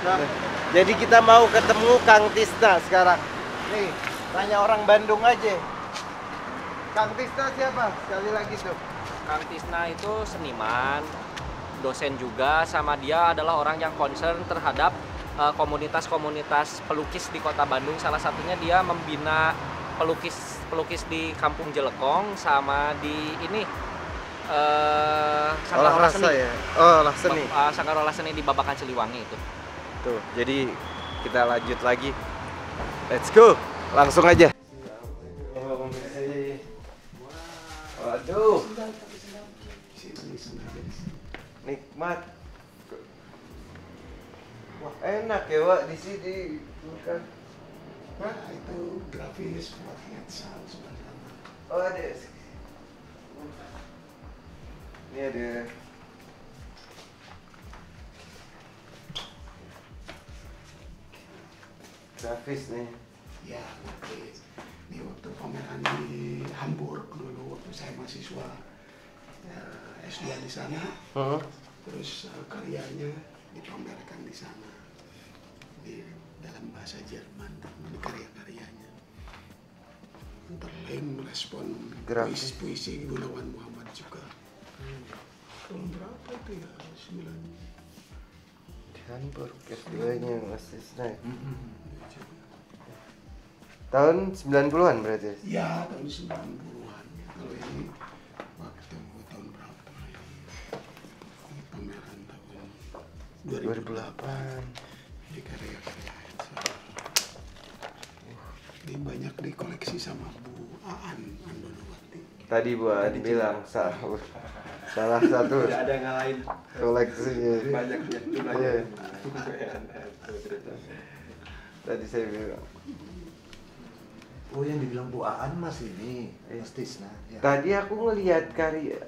Nah, jadi kita mau ketemu Kang Tisna sekarang. Nih, tanya orang Bandung aja. Kang Tisna siapa? Sekali lagi tuh. Kang Tisna itu seniman, dosen juga, sama dia adalah orang yang concern terhadap komunitas-komunitas pelukis di Kota Bandung. Salah satunya dia membina pelukis di Kampung Jelekong sama di ini Sanggarola Seni. Ya? Oh, olah seni. Sanggarola Seni di Babakan Siliwangi itu. Tuh, jadi kita lanjut lagi. Let's go. Langsung aja. Waduh. Nikmat. Wah, enak ya, Wak, di sini. Bukan. Hah? Itu grafis buat headset sebenarnya. Oh, ada. Ini ada. Grafis nih. Ya, grafis. Ini waktu pameran di Hamburg dulu waktu saya mahasiswa S2 di sana. Terus karyanya dipamerkan di sana. Di dalam bahasa Jerman, ini karya-karyanya. Antara lain merespon puisi Gunawan Muhammad juga. Tahun berapa itu ya? 9. Di Hamburg, S2-nya Mas Tisna. Tahun 90-an berarti? Ya, tahun 90-an. Kalau ini waktu tahun berapa ini? Pameran tahun 2008. Ini karya-karya ini banyak dikoleksi sama Bu Aan Andonowati. Tadi Bu Aan bilang salah satu tidak ada yang ngalahin koleksinya. banyak ya Iya. Tadi saya bilang. Oh, yang dibilang Bu Aan Mas ini Mas Tisna ya. Tadi aku ngelihat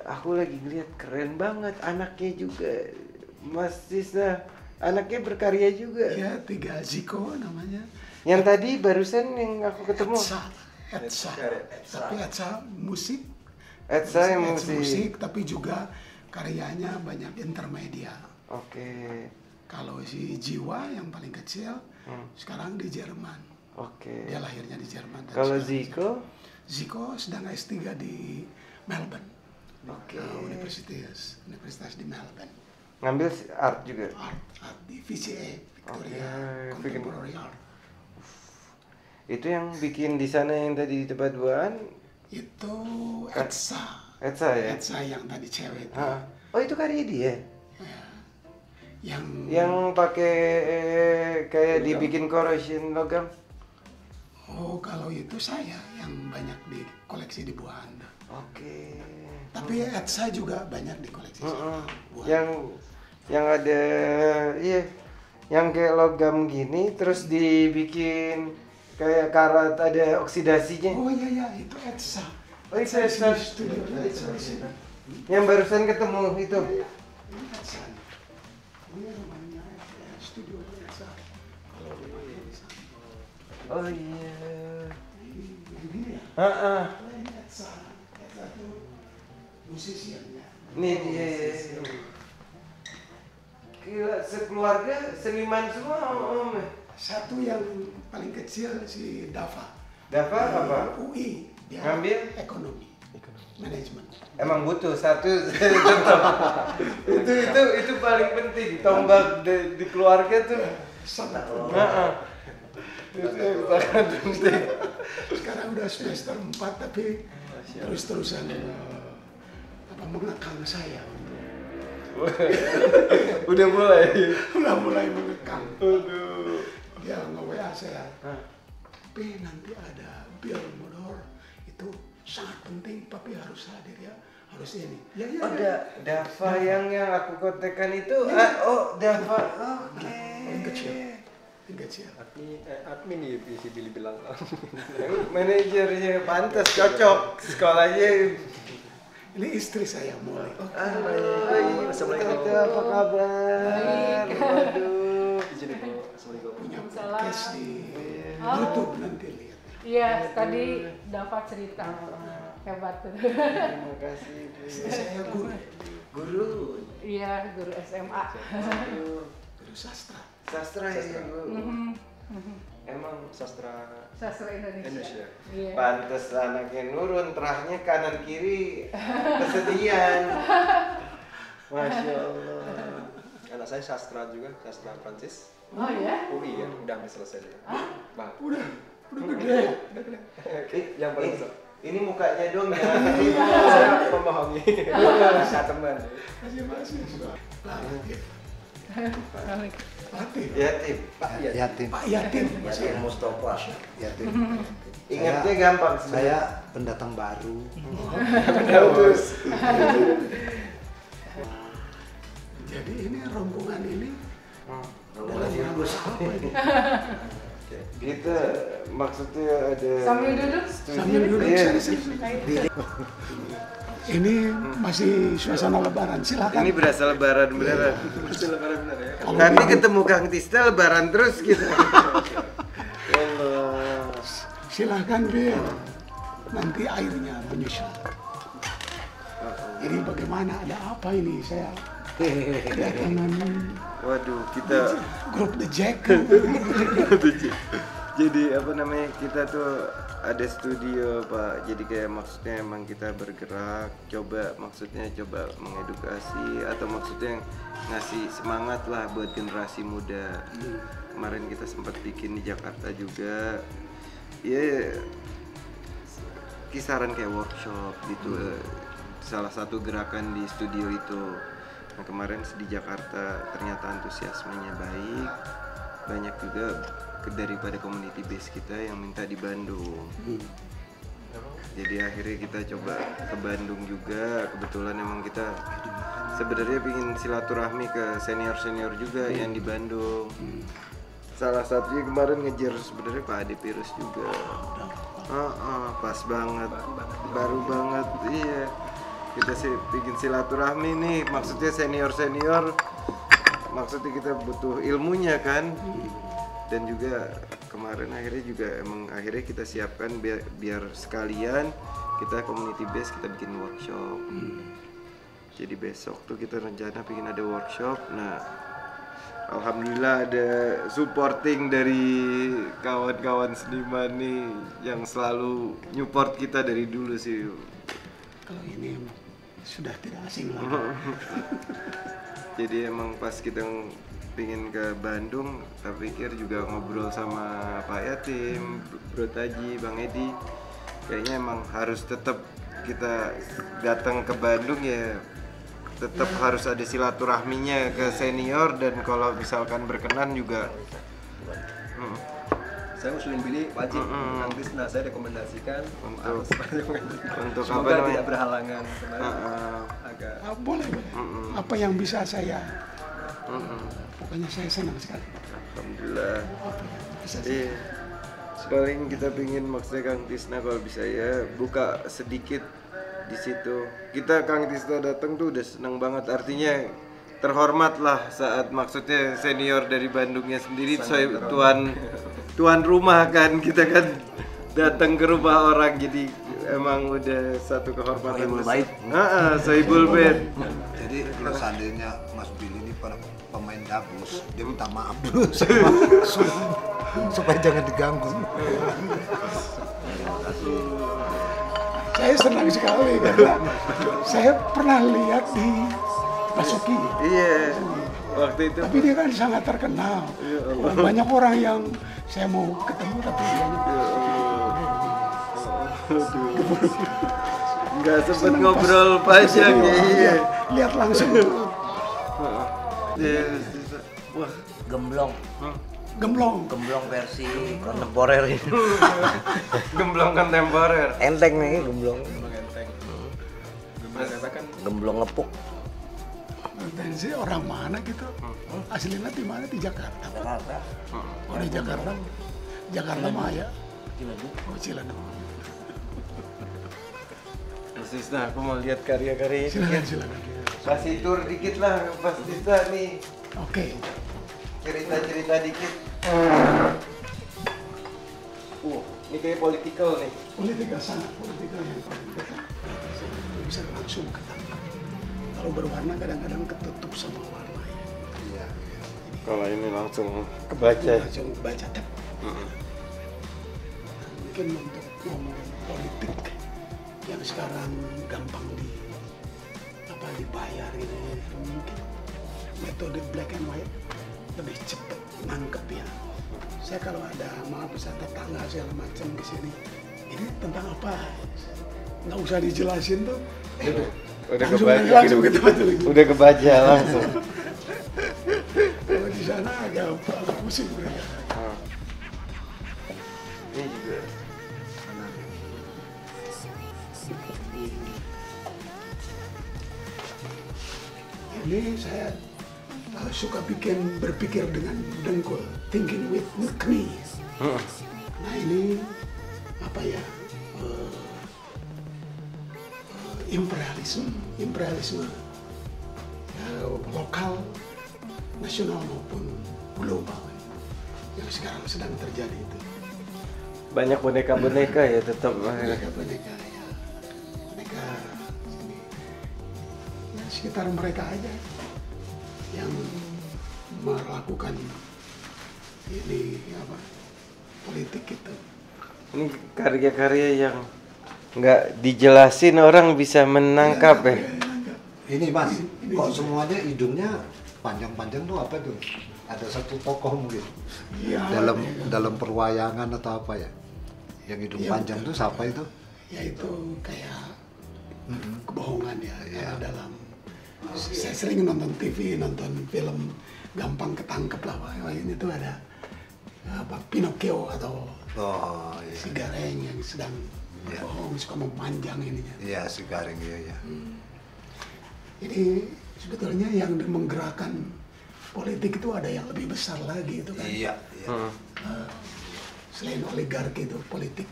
aku lagi ngelihat keren banget anaknya juga. Mas Tisna, anaknya berkarya juga. Ya, 3 Ziko namanya. Yang tadi barusan yang aku ketemu. Etsa. Tapi Etsa musik. Etsa yang musik. Tapi juga karyanya banyak intermedia. Oke. Kalau si Jiwa yang paling kecil sekarang di Jerman. Oke. Dia lahirnya di Jerman. Kalau Ziko? Ziko sedang S3 di Melbourne. Oke. Universitas di Melbourne. Ngambil art juga? Art di VCA, Victoria Contemporary Art. Itu yang bikin di sana yang tadi di tempat buaan? Itu Etsa. Etsa ya? Etsa yang tadi cewek itu. Oh, itu karya dia? Ya. Yang pakai kayak dibikin corrosion logam? Oh, kalau itu saya yang banyak di koleksi di Buanda. Oke. Tapi Etsa juga banyak di koleksi sama Buanda. Yang ada yang kayak logam gini terus dibikin kayak karat ada oksidasinya. Oh iya, itu Etsa. Oh, itu Etsa. Studio Etsa di sini. Yang barusan ketemu itu. Ini Etsa. Ini namanya Studio Etsa. Kalau rumahnya di sana. Oh iya. Ini ya. Ini Etsa. Etsa itu musisiannya. Nih dia. Gila, sekeluarga seniman semua om. Satu yang paling kecil si Dava. Dava apa? UI. Dia ngambil ekonomi. Manajemen. Emang butuh satu itu paling penting tombak di keluarga tuh Sangat itu sangat penting. Sekarang udah semester 4 tapi terus-terusan mengekang saya. Udah mulai mengekang. Aduh. Dia nge-WA saya. Tapi nanti ada Bill Modor itu sangat penting, tapi harus hadir ya, harus ini. Ya. Dava yang aku kontekan itu. Dava. Oke. Kecil. admin nih si Billy bilang. Manajernya pantas cocok sekolahnya. Ini istri saya mulai. Assalamualaikum. Apa kabar? Waduh. Assalamualaikum. Punya podcast di YouTube nanti lihat. Iya, tadi Dava cerita hebat. Terima kasih. Saya guru. Guru. Iya, guru SMA. Guru sastra. Sastra ya Bu. Emang Sastra Sastra Indonesia. Iya. pantes anaknya nurun, terahnya kanan kiri kesedihan. Masya Allah. Anak saya sastra juga, sastra Prancis. Oh ya? UI ya, udah hampir selesai dia. Bah, Udah gede. yang paling besar. Ini mukanya dong ya. Saya memahami. Saya teman. Masih sudah. Latif. Yatim. Yatim. Pak Yatim. Yatim Mustafa. Yatim. Ingatnya gampang Saya pendatang baru. Bagus. Jadi ini rombongan ini dalam rangka apa ini? Kita maksudnya ada Sambil duduk. Sambil duduk Iya. saya. Ini masih suasana lebaran, silakan. Ini berasa lebaran beneran. Lebaran benar ya. Tapi ketemu Kang Tista lebaran terus gitu. Allah. Silahkan Bir, nanti airnya menyusul. Ini bagaimana, ada apa ini? Saya kedatangan Waduh, kita grup The Jack. jadi apa namanya, kita tuh ada studio Pak, jadi kayak maksudnya emang kita bergerak, coba mengedukasi atau maksudnya ngasih semangat lah buat generasi muda. Kemarin kita sempat bikin di Jakarta juga, ya kisaran kayak workshop gitu, salah satu gerakan di studio itu. Nah kemarin di Jakarta ternyata antusiasmenya baik, banyak juga daripada community base kita yang minta di Bandung. Jadi akhirnya kita coba ke Bandung juga. Kebetulan emang kita sebenarnya ingin silaturahmi ke senior juga yang di Bandung. Salah satunya kemarin ngejar sebenarnya Pak Ade Pirus juga. Pas banget, baru banget, iya. Kita sih bikin silaturahmi nih, maksudnya senior, maksudnya kita butuh ilmunya kan. Dan juga kemarin akhirnya juga emang akhirnya kita siapkan biar sekalian kita community base, kita bikin workshop. Jadi besok tuh kita rencana bikin ada workshop. Nah alhamdulillah ada supporting dari kawan-kawan seniman nih yang selalu support kita dari dulu sih. Kalau ini sudah tidak asing lagi. Jadi emang pas kita pingin ke Bandung, kita pikir juga ngobrol sama Pak Yatim, Bro Taji, Bang Edi, kayaknya emang harus tetap kita datang ke Bandung ya, tetap harus ada silaturahminya ke senior, dan kalau misalkan berkenan juga Saya usulin Billy wajib Kang Tisna, saya rekomendasikan harus untuk apa semoga namanya? tidak berhalangan kemarin agak Boleh. Apa yang bisa saya? Pokoknya saya senang sekali. Alhamdulillah. Bisa Iya. Paling kita pingin maksudnya Kang Tisna kalau bisa ya buka sedikit di situ. Kita Kang Tisna datang tuh udah seneng banget, artinya terhormat lah saat maksudnya senior dari Bandungnya sendiri, tuan rumah kan, kita kan datang ke rumah orang, jadi emang udah satu kehormatan besar. Sohibul Bait. Jadi kalau seandainya Mas Billy ini pemain dapus, dia minta maaf dulu supaya jangan diganggu. Saya senang sekali karena saya pernah lihat di Basuki. Iya. Waktu itu Tapi dia kan sangat terkenal. Banyak orang yang saya mau ketemu tapi dia nggak sempet ngobrol panjang ya. Iya. lihat langsung. Wah, Gemblong Gemblong. versi kontemporer ini. gemblong kontemporer. Enteng nih gemblong. mengenteng. Kan Gemblong ngepuk. Dan saya orang mana gitu? Aslinya di mana? Di Jakarta. Jakarta. Oh di Jakarta. Jakarta Maya. Oh Ciledug. Nah, aku mau lihat karya-karya ini. Silakan. Kasih tur dikit lah, Pas Tista nih. Oke. Cerita-cerita dikit. Ini kayak political nih. Politika sangat politika yang paling dekat. Bisa langsung ketangkap. Kalau berwarna kadang-kadang ketutup sama warna ya. Jadi Kalau ini langsung kebaca. Langsung baca tek. Mungkin untuk ngomong politik yang sekarang gampang dibayar gitu, mungkin metode black and white lebih cepat nangkep ya. Saya kalau ada tetangga segala macam ke sini, ini tentang apa? Nggak usah dijelasin tuh. Udah kebaca. Udah kebaca langsung. Kalau di sana agak pusing mereka. Ini juga. Ini saya suka berpikir dengan dengkul, thinking with knees. Nah ini apa ya? Imperialisme lokal, nasional maupun global yang sekarang sedang terjadi itu. Banyak boneka-boneka ya tetap. Boneka ya, boneka sini. Ya, sekitar mereka aja yang melakukan ini apa politik itu. Ini karya-karya yang nggak dijelasin orang bisa menangkap ya. Ini Mas, kok semuanya hidungnya panjang-panjang tuh apa tuh? Ada satu tokoh mungkin Ya, dalam perwayangan atau apa ya? Yang hidung panjang tuh siapa itu? Ya itu kayak kebohongan ya. Karena dalam saya sering nonton TV, nonton film, gampang ketangkep lah. Wah, ini tuh ada apa Pinocchio atau si Gareng yang sedang bohong, suka memanjang ininya. Iya, si Gareng ya. Ini sebetulnya yang menggerakkan politik itu ada yang lebih besar lagi itu kan. Iya. Selain oligarki itu politik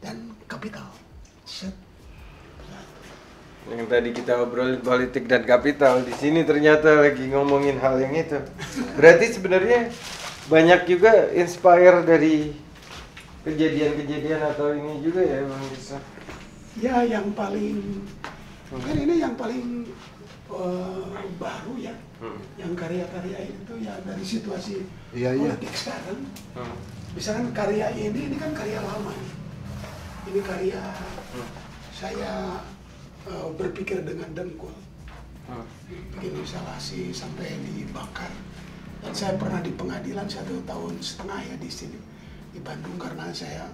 dan kapital. Yang tadi kita obrolin politik dan kapital, di sini ternyata lagi ngomongin hal yang itu. Berarti sebenarnya banyak juga inspire dari kejadian-kejadian atau ini juga ya Bang Bisa? Ya yang paling kan ini yang paling baru ya, yang karya-karya itu ya dari situasi politik sekarang. Misalkan karya ini kan karya lama nih. Ini karya saya berpikir dengan dengkul, bikin instalasi sampai dibakar. Dan saya pernah di pengadilan 1,5 tahun ya di sini di Bandung karena saya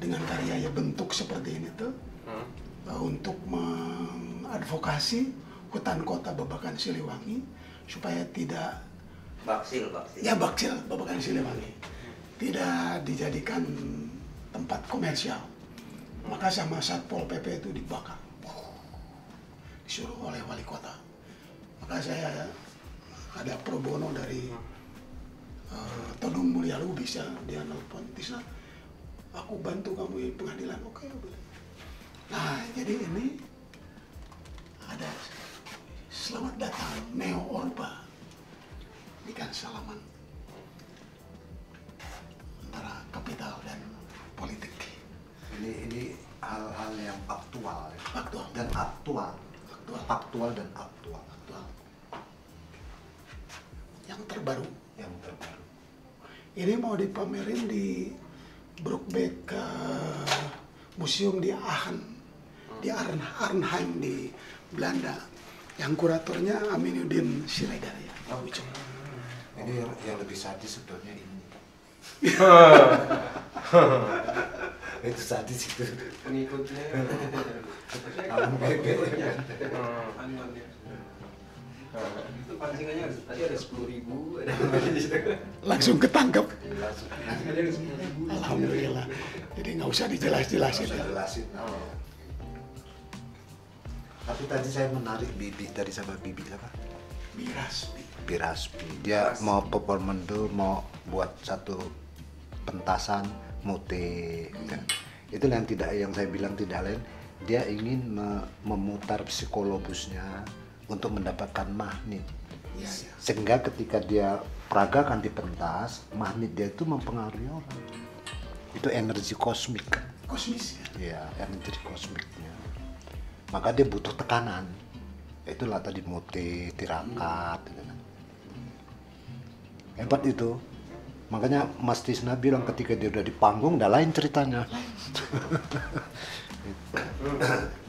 dengan karya bentuk seperti ini tuh untuk mengadvokasi hutan kota Babakan Siliwangi supaya tidak Baksil. Babakan Siliwangi tidak dijadikan tempat komersial. Maka sama Satpol PP itu dibakar, disuruh oleh wali kota. Maka saya ada pro bono dari Todung Mulia Lubis ya, dia nelfon, Tisna, aku bantu kamu di pengadilan. Oke, boleh. Nah, jadi ini ada selamat datang Neo Orba. Ini kan salaman antara kapital dan politik. Ini hal-hal yang aktual dan aktual. Yang terbaru. Ini mau dipamerin di Brookbeek Museum di Arnhem di Belanda. Yang kuratornya Aminuddin Siregar ya. Ini yang lebih sadis sebetulnya ini. Itu sadis itu. Pengikutnya. Itu pancingannya tadi ada 10.000, Langsung ketangkep. ada 10.000. Alhamdulillah. Jadi nggak usah dijelasin. Tapi tadi saya menarik Bibi tadi sama Bibi apa? Biraspi. Dia mau performan tuh mau buat satu pentasan mute. Kan? Itu yang saya bilang tidak lain. Dia ingin memutar psikologusnya untuk mendapatkan magnet. Sehingga ketika dia peragakan di pentas, magnet dia itu mempengaruhi orang. Itu energi kosmik. Kosmis ya. Ya, energi kosmiknya. Maka dia butuh tekanan. Itulah tadi mute, tirakat gitu kan. Hebat itu. Makanya Mas Tisna bilang ketika dia udah di panggung udah lain ceritanya.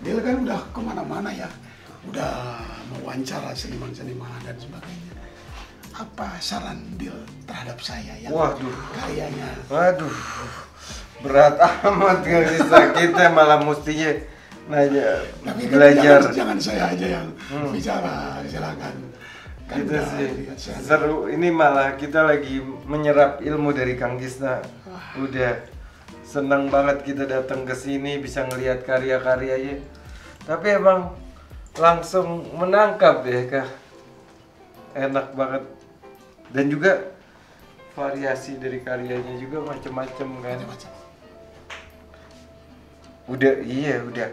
Dia kan udah kemana-mana ya, udah mewawancara seniman-seniman dan sebagainya. Apa saran Dil terhadap saya yang karyanya? Waduh, berat amat Kang Tisna. Kita malah mestinya nanya, Tapi belajar. jangan saya aja yang bicara, silakan. Kan Gitu udah sih, lihat saya. seru. Ini malah kita lagi menyerap ilmu dari Kang Tisna. Udah senang banget kita datang ke sini bisa ngelihat karya-karyanya. Tapi emang langsung menangkap deh Kak. Enak banget. Dan juga variasi dari karyanya juga macem-macem kan. Macam-macam. Udah.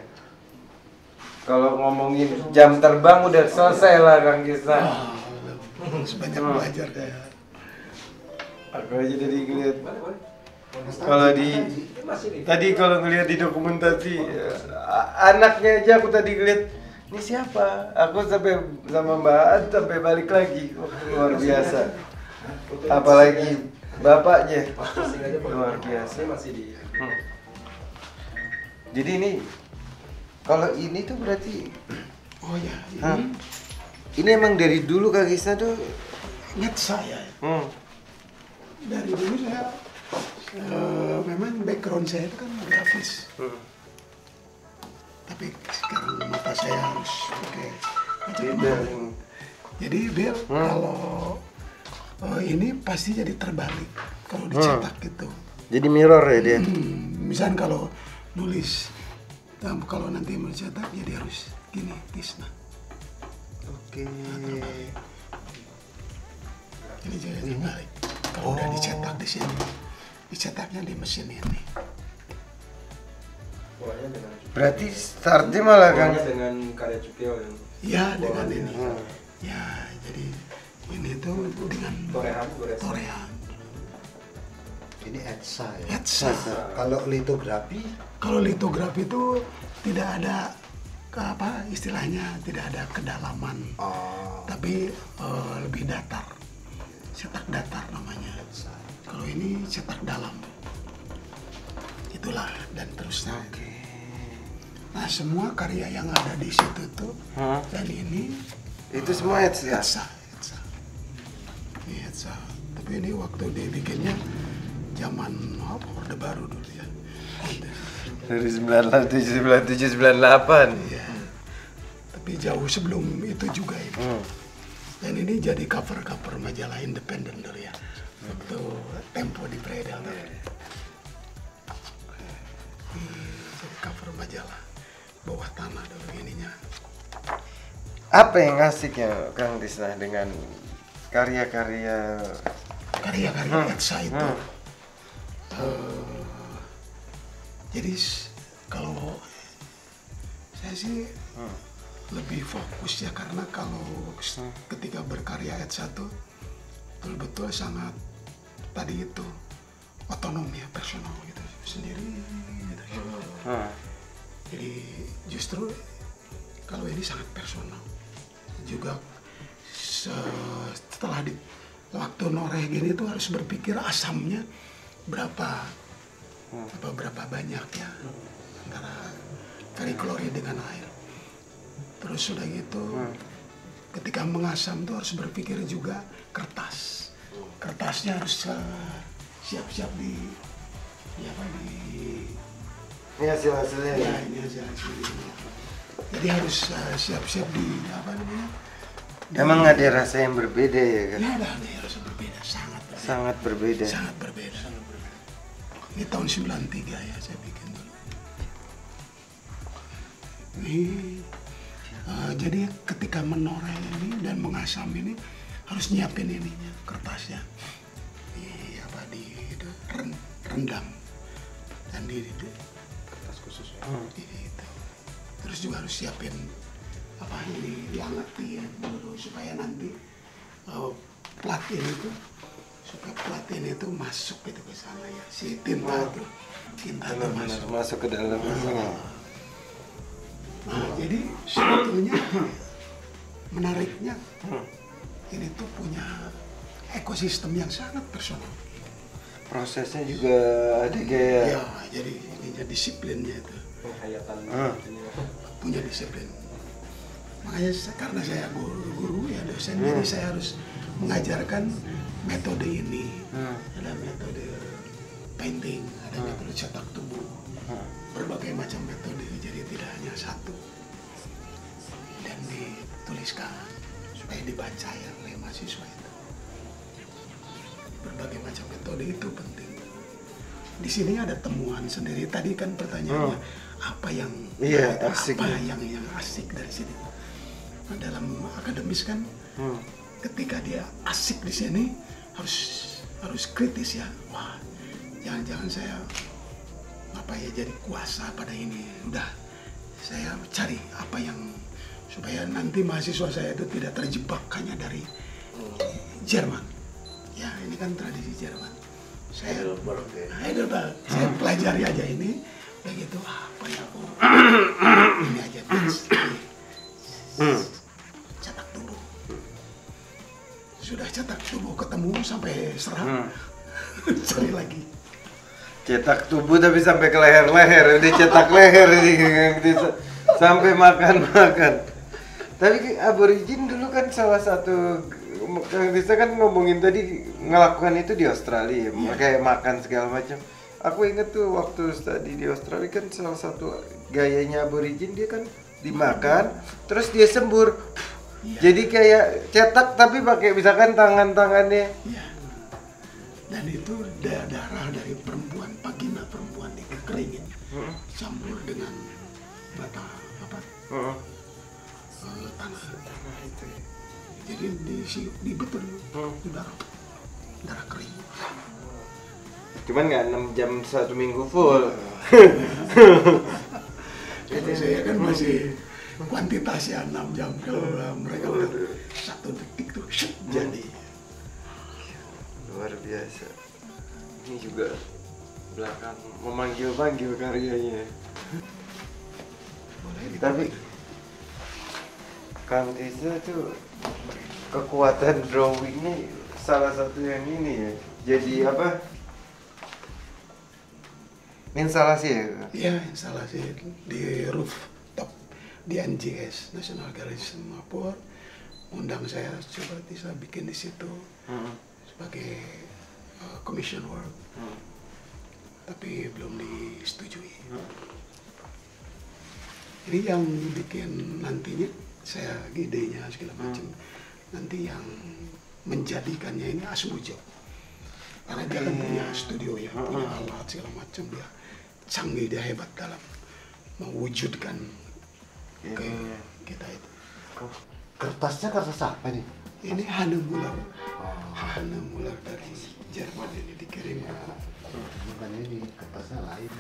Kalau ngomongin jam terbang udah selesai lah Kang Tisna. Sebanyak belajar kayak. Aku aja tadi ngeliat. Kalau tadi kalau ngeliat di dokumentasi anaknya aja aku tadi ngeliat ini siapa? Aku sampai sama Mbak An sampai balik lagi. Luar biasa. Apalagi bapaknya. Luar biasa. Jadi ini kalau ini tuh berarti Oh ya, ini emang dari dulu Kak Tisna tuh ingat saya. Dari dulu saya memang background saya itu kan grafis. Tapi sekarang mata saya harus pakai macam. Jadi Bill kalau ini pasti jadi terbalik kalau dicetak gitu. jadi mirror ya dia. Misalnya kalau nulis, kalau nanti mau dicetak jadi harus gini, Tisna. Oke. Jadi jadi terbalik. Kalau udah dicetak di sini, dicetaknya di mesin ini. Berarti startnya malah Kang dengan karya Cukyo yang Ya dengan ini. Ya jadi ini tuh dengan torehan. Ini Etsa ya. Etsa. Kalau litografi Kalau litografi itu tidak ada istilahnya tidak ada kedalaman, tapi lebih datar. Cetak datar namanya. Kalau ini cetak dalam. Itulah dan terusnya. Nah semua karya yang ada di situ tuh dan ini itu semua Etsa. Etsa. Ini Etsa. Tapi ini waktu dibikinnya zaman Orde Baru dulu ya. Dari 97, 98. Iya. Tapi jauh sebelum itu juga itu. Dan ini jadi cover majalah independen dulu ya. Waktu Tempo di Predel. Jadi cover majalah bawah tanah dulu ininya. Apa yang asik ya Kang Tisna dengan karya-karya Etsa itu? Jadi kalau saya sih lebih fokus ya karena kalau ketika berkarya Etsa tuh betul-betul sangat tadi itu otonom ya, personal gitu sendiri gitu. Jadi justru kalau ini sangat personal juga. Setelah di waktu noreh gini tuh harus berpikir asamnya berapa banyak ya antara kaliklori dengan air. Terus sudah gitu ketika mengasam tuh harus berpikir juga kertasnya harus siap-siap di ini hasil-hasilnya. ya ini hasil-hasilnya. Jadi harus siap-siap di Emang ada rasa yang berbeda ya kan? Ya ada rasa berbeda, Sangat berbeda. Sangat berbeda. Ini tahun 93 ya saya bikin dulu. Ini jadi ketika menoreh ini dan mengasam ini harus nyiapin ininya, kertasnya. Rendam dan di kertas khusus. Itu. Terus juga harus siapin ini diangetin dulu supaya nanti plat ini tuh masuk gitu ke sana ya, si tinta tuh masuk ke dalam. Nah jadi sebetulnya menariknya ini tuh punya ekosistem yang sangat personal. Prosesnya juga ada kayak Ya, jadi ininya disiplinnya itu. penghayatan Punya disiplin. Makanya karena saya guru ya dosen, jadi saya harus mengajarkan metode ini. Ada metode painting, ada metode cetak tubuh, berbagai macam metode, jadi tidak hanya satu. Dan dituliskan supaya dibaca ya oleh mahasiswa itu. Berbagai macam metode itu penting. Di sini ada temuan sendiri. Tadi kan pertanyaannya apa yang asik. apa yang asik dari sini. Nah, dalam akademis kan ketika dia asik di sini harus kritis ya. Wah, jangan-jangan saya jadi kuasa pada ini. Udah, saya cari apa yang supaya nanti mahasiswa saya itu tidak terjebak hanya dari Jerman. Ya, ini kan tradisi Jerman. Heidelberg. Saya pelajari aja ini, begitu apa ya aku ini aja cetak tubuh. Sudah cetak tubuh ketemu sampai serap, cari lagi. cetak tubuh tapi sampai ke leher-leher, udah cetak leher ini sampai makan. Tapi aborigin dulu kan salah satu, Kang Tisa kan ngomongin tadi ngelakukan itu di Australia, kayak makan segala macam. Aku inget tuh waktu studi di Australia kan salah satu gayanya aborigin dia kan dimakan, terus dia sembur. Jadi kayak cetak tapi pakai misalkan tangannya. Iya. Dan itu darah dari perempuan, vagina perempuan dikeringin, campur dengan bata apa? Tanah itu. Jadi di betul di darah kering. Cuman nggak 6 jam 1 minggu full. Jadi saya kan masih kuantitasnya 6 jam, kalau mereka udah 1 detik tuh jadi. Luar biasa. Ini juga belakang memanggil-manggil karyanya. Tapi Kang Tisa tuh kekuatan drawingnya salah satu yang ini ya. Jadi apa? Instalasi ya? Iya, instalasi di rooftop di NGS National Gallery Singapura. Undang saya coba bisa bikin di situ sebagai commission work, tapi belum disetujui. Jadi yang bikin nantinya saya idenya segala macam. Nanti yang menjadikannya ini Asmujo, karena dia kan punya studio ya, punya alat segala macam, dia canggih, dia hebat dalam mewujudkan ke kita itu. Kertasnya kertas apa nih? Ini Hanemuller, Hanemuller dari Jerman, ini dikirim. Bukan ini, kertasnya lain.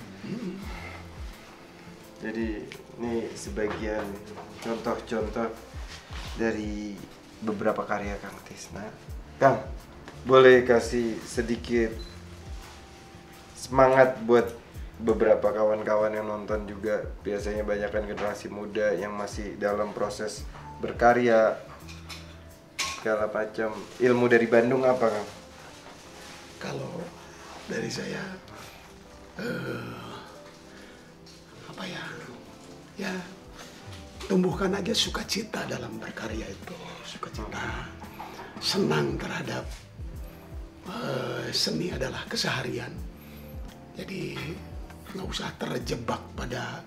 Jadi ini sebagian contoh-contoh dari beberapa karya Kang Tisna. Kang, boleh kasih sedikit semangat buat beberapa kawan-kawan yang nonton juga, biasanya banyak kan generasi muda yang masih dalam proses berkarya segala macam. Ilmu dari Bandung apa, Kang? Kalau dari saya apa ya tumbuhkan aja sukacita dalam berkarya itu, sukacita, senang terhadap seni adalah keseharian. Jadi nggak usah terjebak pada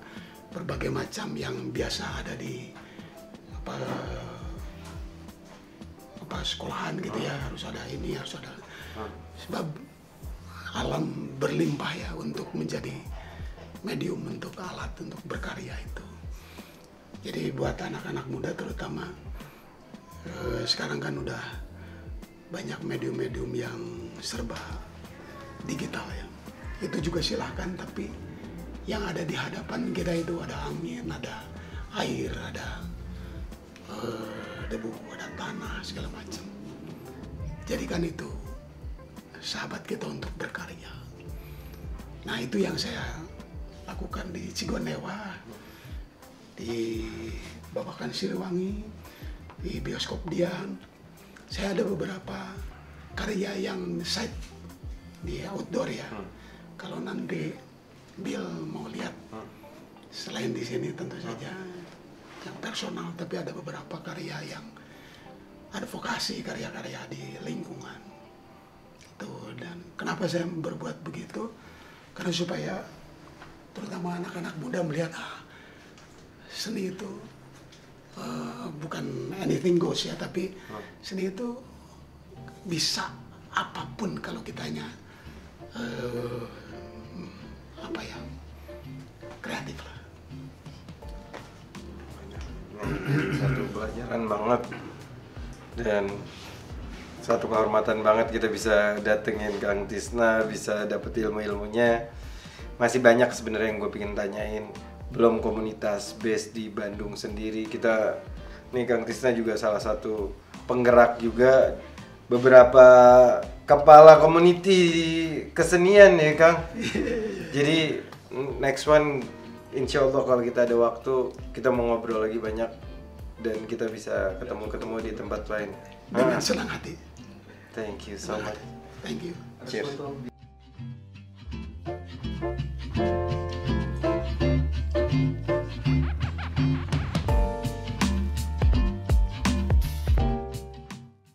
berbagai macam yang biasa ada di apa sekolahan gitu ya, harus ada ini, harus ada, sebab alam berlimpah ya untuk menjadi medium untuk alat untuk berkarya itu. Jadi buat anak-anak muda terutama sekarang kan udah banyak medium-medium yang serba digital ya. Itu juga silahkan, tapi yang ada di hadapan kita itu ada angin, ada air, ada debu, ada tanah, segala macam. Jadikan itu sahabat kita untuk berkarya. Nah, itu yang saya lakukan di Cigonewa, di Babakan Siliwangi, di Bioskop Dian. Saya ada beberapa karya yang side di outdoor ya. Kalau nanti Bill mau lihat, selain di sini tentu saja yang personal, tapi ada beberapa karya yang advokasi, karya-karya di lingkungan. Dan kenapa saya berbuat begitu? Karena supaya terutama anak-anak muda melihat seni itu bukan anything goes ya, tapi seni itu bisa apapun kalau kitanya kreatif lah. Satu pelajaran banget dan satu kehormatan banget kita bisa datengin Kang Tisna, bisa dapet ilmu-ilmunya. Masih banyak sebenarnya yang gue pengen tanyain. Belum komunitas base di Bandung sendiri. Kita nih Kang Tisna juga salah satu penggerak juga beberapa kepala community kesenian ya Kang. Jadi next one insya Allah kalau kita ada waktu kita mau ngobrol lagi banyak dan kita bisa ketemu di tempat lain. Dengan senang hati. Thank you so much. Thank you. Cheers.